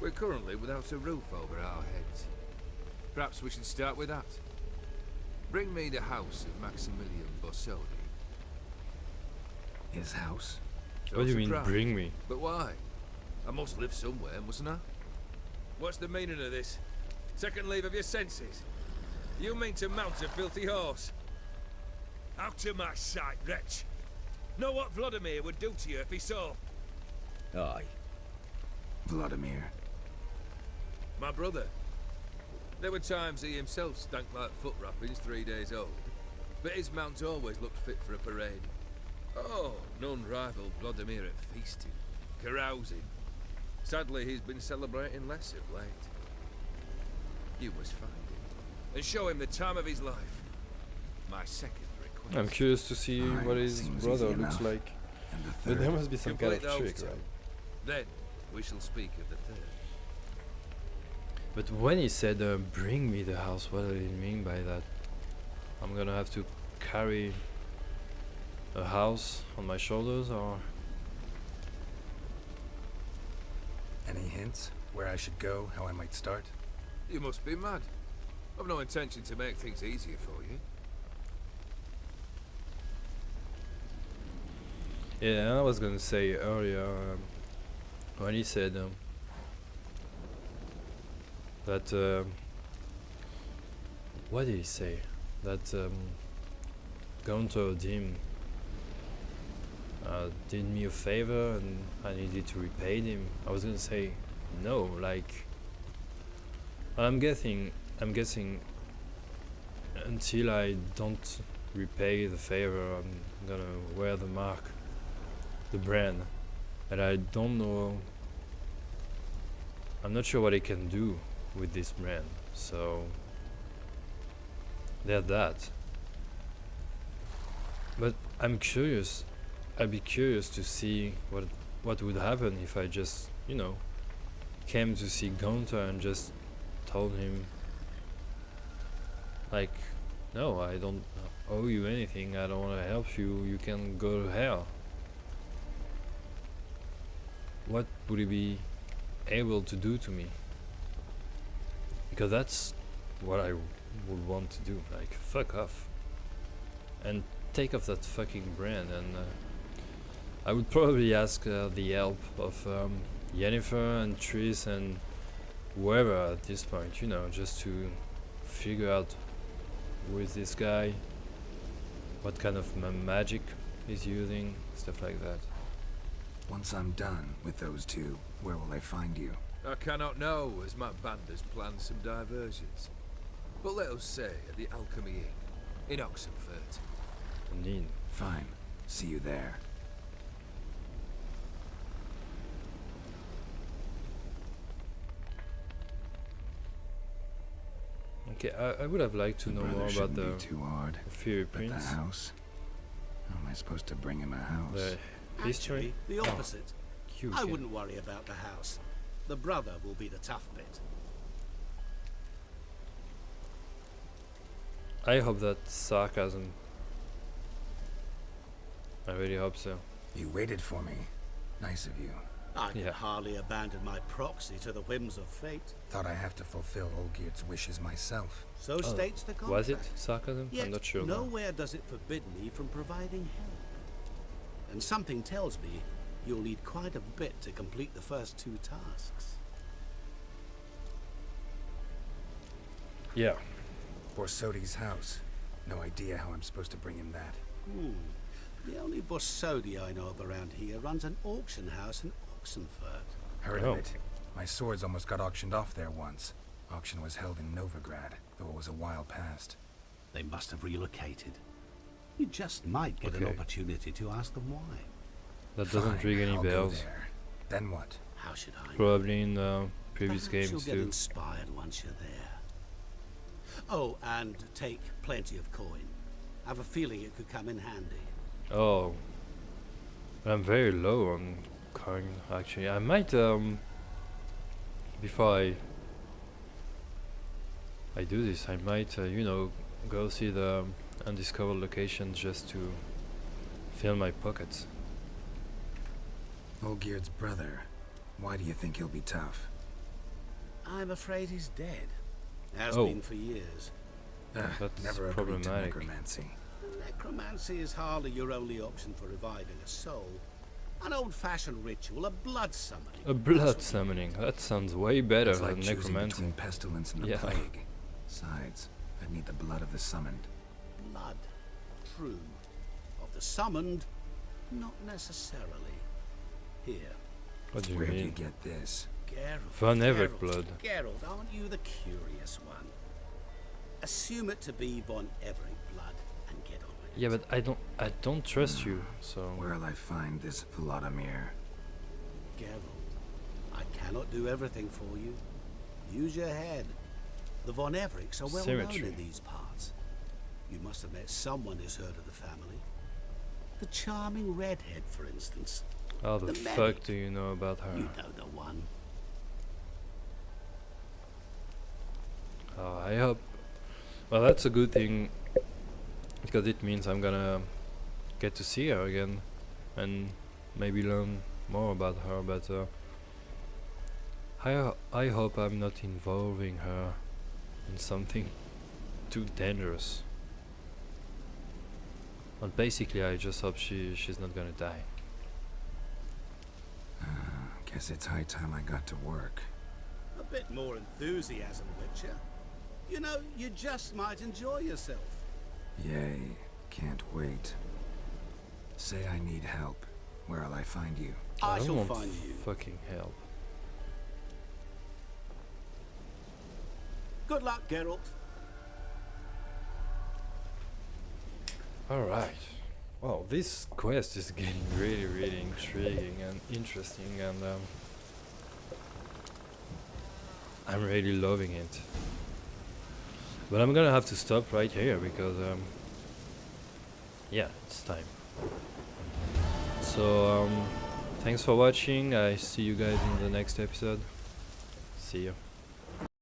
We're currently without a roof over our heads. Perhaps we should start with that. Bring me the house of Maximilian Bossodi. His house? What do you mean, Surprised. bring me? But why? I must live somewhere, mustn't I? What's the meaning of this? Second leave of your senses? You mean to mount a filthy horse? Out of my sight, wretch. Know what Vladimir would do to you if he saw? Aye. Vladimir. My brother. There were times he himself stank like foot wrappings 3 days old, but his mount always looked fit for a parade. Oh, none rivaled Vladimir at feasting, carousing. Sadly, he's been celebrating less of late. You must find him, and show him the time of his life. My second request. I'm curious to see Fine, what his seems brother easy looks enough. like. And the But third. there must be some kind of Complete trick, those two. right? Then we shall speak of the third. But when he said, bring me the house, what did he mean by that? I'm gonna have to carry a house on my shoulders, or? Any hints? Where I should go? How I might start? You must be mad. I've no intention to make things easier for you. Yeah, I was gonna say earlier, when he said that, what did he say? That Gunter Dim did me a favor and I needed to repay him. I was gonna say no, like I'm guessing until I don't repay the favor, I'm gonna wear the mark, the brand, and I don't know. I'm not sure what I can do with this brand, so there's that. But I'm curious. I'd be curious to see what would happen if I just, you know, came to see Gunther and just told him, like, no, I don't owe you anything, I don't want to help you, you can go to hell. What would he be able to do to me? Because that's what I would want to do, like, fuck off. And take off that fucking brand, and I would probably ask the help of Yennefer and Triss and whoever at this point, you know, just to figure out who is this guy, what kind of magic he's using, stuff like that. Once I'm done with those two, where will I find you? I cannot know, as my band has planned some diversions. But let us say at the Alchemy Inn, in Oxenfurt. Indeed. Fine. See you there. Okay, I would have liked to know Brother more about shouldn't the be too hard. Fairy But Prince, the house? How am I supposed to bring him a house? the history. Actually, the opposite. Cute, I yeah. wouldn't worry about the house. The brother will be the tough bit. I hope that's sarcasm. I really hope so. You waited for me. Nice of you. I can Yeah. hardly abandon my proxy to the whims of fate. Thought I have to fulfill Olgierd's wishes myself. So states the contract. Was it sarcasm? Yet I'm not sure. now. nowhere does it forbid me from providing help. And something tells me you'll need quite a bit to complete the first two tasks. Yeah. Borsodi's house. No idea how I'm supposed to bring him that. The only Borsodi I know of around here runs an auction house in Oxenfurt. Heard Oh. of it. My swords almost got auctioned off there once. Auction was held in Novigrad, though it was a while past. They must have relocated. You just might get an Okay. opportunity to ask them why. That doesn't Fine, ring any I'll go bells. there. Then what? How should I? Probably in previous Perhaps games you'll get too. inspired once you're there. Oh, and take plenty of coin. I have a feeling it could come in handy. Oh, I'm very low on coin actually. I might before I do this, I might you know, go see the undiscovered locations just to fill my pockets. Olgierd's brother. Why do you think he'll be tough? I'm afraid he's dead. Has Oh. been for years. That's Never agreed to problematic. necromancy. Necromancy is hardly your only option for reviving a soul. An old-fashioned ritual, a blood summoning. A blood summoning. That sounds way better It's like than choosing necromancy. between pestilence and the Yeah. plague. Besides, I'd need the blood of the summoned. Blood. True. Of the summoned, not necessarily. Here. What do you Where do you mean? get this? Geralt. Von Everett Geralt, blood. Geralt, aren't you the curious one? Assume it to be Von Everett blood and get on with it. Yeah, but I don't trust you. So Where'll I find this Vladimir? Geralt, I cannot do everything for you. Use your head. The Von Evericks are well known Symmetry. in these parts. You must have met someone who's heard of the family. The charming redhead, for instance. How the The fuck medic. do you know about her? You know the one. I hope. Well, that's a good thing because it means I'm gonna get to see her again and maybe learn more about her. But I hope I'm not involving her in something too dangerous. But basically, I just hope she's not gonna die. Guess it's high time I got to work. A bit more enthusiasm, Witcher. You know, you just might enjoy yourself. Yay, can't wait. Say I need help. Where'll I find you? I don't shall want find you. fucking help. Good luck, Geralt. Alright. Well, this quest is getting really intriguing and interesting, and I'm really loving it. But I'm gonna have to stop right here because yeah, it's time. So thanks for watching. I see you guys in the next episode. See you.